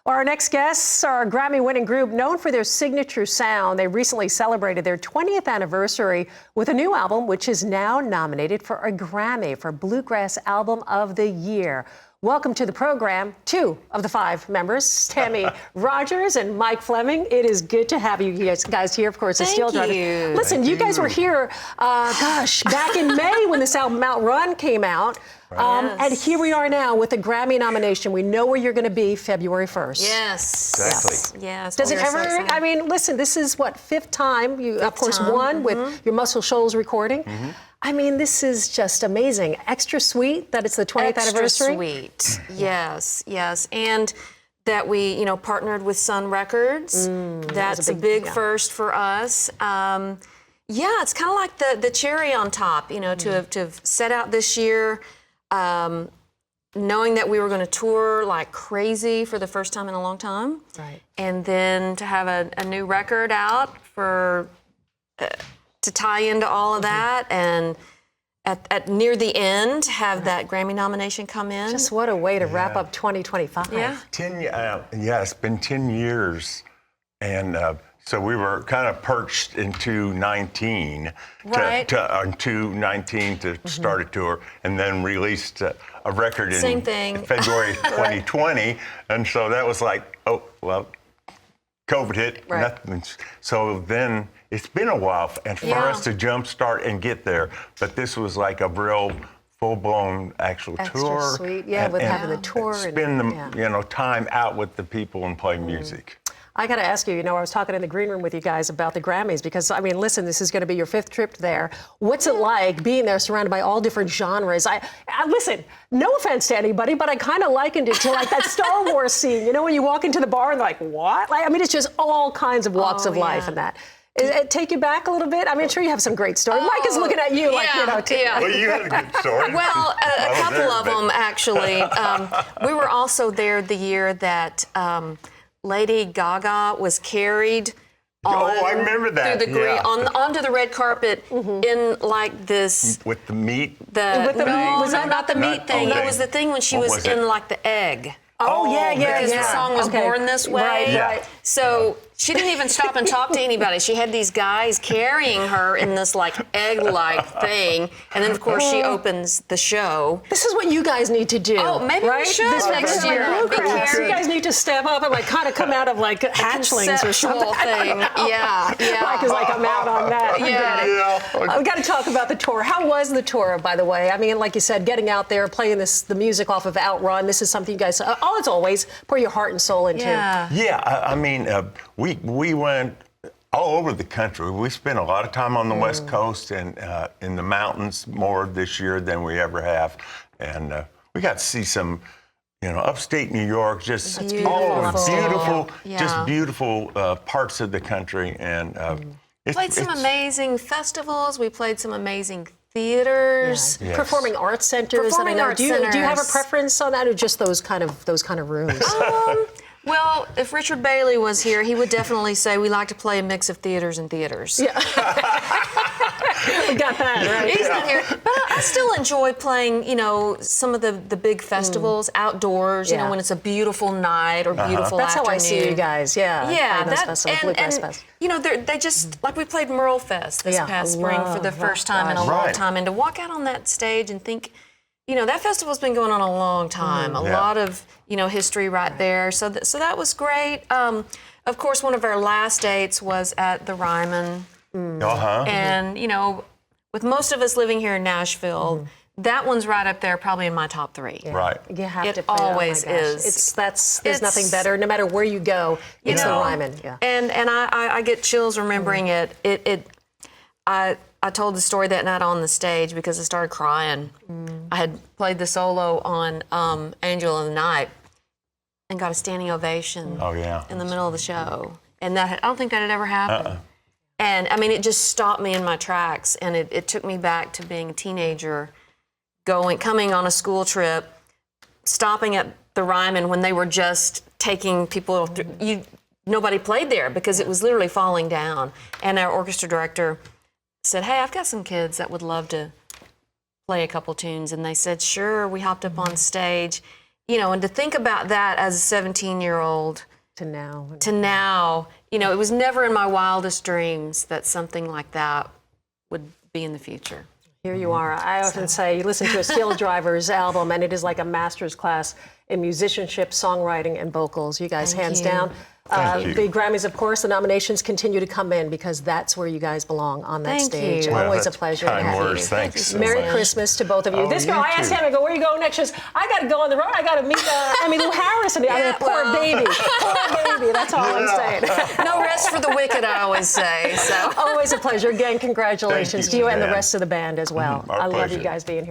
Our next guests are a Grammy-winning group known for their signature sound. They recently celebrated their 20th anniversary with a new album, which is now nominated for a Grammy for Bluegrass Album of the Year. Welcome to the program, two of the five members, Tammy Rogers and Mike Fleming. It is good to have you guys here, of course, the Steeldrivers. Listen, you guys were here, back in May when this album Outrun came out. And here we are now with a Grammy nomination. We know where you're going to be February 1st. Yes. Exactly. Yes. Does it ever, I mean, listen, this is what, fifth time? You, of course, won with your Muscle Shoals recording. I mean, this is just amazing. Extra sweet that it's the 20th anniversary. Extra sweet. Yes, yes. And that we, you know, partnered with Sun Records. That's a big first for us. Yeah, it's kind of like the cherry on top, you know, to have set out this year, knowing that we were going to tour like crazy for the first time in a long time. Right. And then to have a new record out for to tie into all of that, and at near the end have that Grammy nomination come in. Just what a way to wrap up 2025. Yeah. It's been 10 years, and so we were kind of perched in 2019 to start a tour, and then released a record in February 2020, and so that was like, oh well, COVID hit, nothing. So then it's been a while and for us to jumpstart and get there, but this was like a real full-blown actual tour. Extra sweet, with having the tour. Spend the time out with the people and play music. I got to ask you, I was talking in the green room with you guys about the Grammys because, I mean, listen, this is going to be your fifth trip there. What's it like being there surrounded by all different genres? I listen, no offense to anybody, but I kind of likened it to like that Star Wars scene, when you walk into the bar and they're like, what? Like, I mean, it's just all kinds of walks of life and that. Does it take you back a little bit? I mean, I'm sure you have some great stories. Mike is looking at you like, Well, you had a good story. Well, a couple of them, actually. We were also there the year that Lady Gaga was carried I remember that. through the onto the red carpet in like this with the meat. Was that not the meat thing? It was the thing when she was in like the egg. Because the song was Born This Way. Right. So she didn't even stop and talk to anybody. She had these guys carrying her in this like egg-like thing, and then of course she opens the show. This is what you guys need to do. Oh, maybe we should this next year. You guys need to step up and like kind of come out of like hatchlings or something. Thing. Yeah. Mike is like, I'm out on that. We got to talk about the tour. How was the tour, by the way? I mean, like you said, getting out there, playing the music off of Outrun. This is something you guys, as always, pour your heart and soul into. I mean, we went all over the country. We spent a lot of time on the West Coast and in the mountains more this year than we ever have. And we got to see some, upstate New York, just beautiful parts of the country. And played some amazing festivals. We played some amazing theaters, performing arts centers. Do you have a preference on that, or just those kind of rooms? Well, if Richard Bailey was here, he would definitely say we like to play a mix of theaters and theaters. Yeah. We got that, right? He's not here. But I still enjoy playing, some of the big festivals outdoors, when it's a beautiful night or beautiful That's afternoon. how I see you guys, Bluegrass Festival. They just, like we played Merle Fest this past spring for the first time in a long time, and to walk out on that stage and think, that festival's been going on a long time. A lot of, history right there. So that was great. Of course, one of our last dates was at the Ryman. And, with most of us living here in Nashville, that one's right up there, probably in my top three. Right. You have to It always is. There's nothing better. No matter where you go, it's the Ryman. Yeah. And I get chills remembering it. I told the story that night on the stage because I started crying. I had played the solo on Angel of the Night and got a standing ovation in the middle of the show. And I don't think that had ever happened. And I mean, it just stopped me in my tracks, and it took me back to being a teenager, coming on a school trip, stopping at the Ryman when they were just taking people through. Nobody played there because it was literally falling down. And our orchestra director said, hey, I've got some kids that would love to play a couple tunes. And they said, sure. We hopped up on stage, and to think about that as a 17-year-old To now. to now, it was never in my wildest dreams that something like that would be in the future. Here you are. I often say you listen to a Steeldrivers album and it is like a master's class in musicianship, songwriting, and vocals. You guys, Thank hands you. down. Thank you. The Grammys, of course, the nominations continue to come in because that's where you guys belong on that Thank stage. you. Well, Always a that's pleasure. kind to have words. you. Thanks so Merry much. Christmas to both of you. Oh, This girl, you I asked too. Tammy, I go, where are you going next? She says, I got to go on the road. I got to meet Emmylou Harris. And poor baby. Poor baby. That's all I'm saying. No rest for the wicked, I always say. So. Always a pleasure. Again, congratulations Thank to you, you and the Suzanne. rest of the band as well. Our I love you pleasure. guys being here.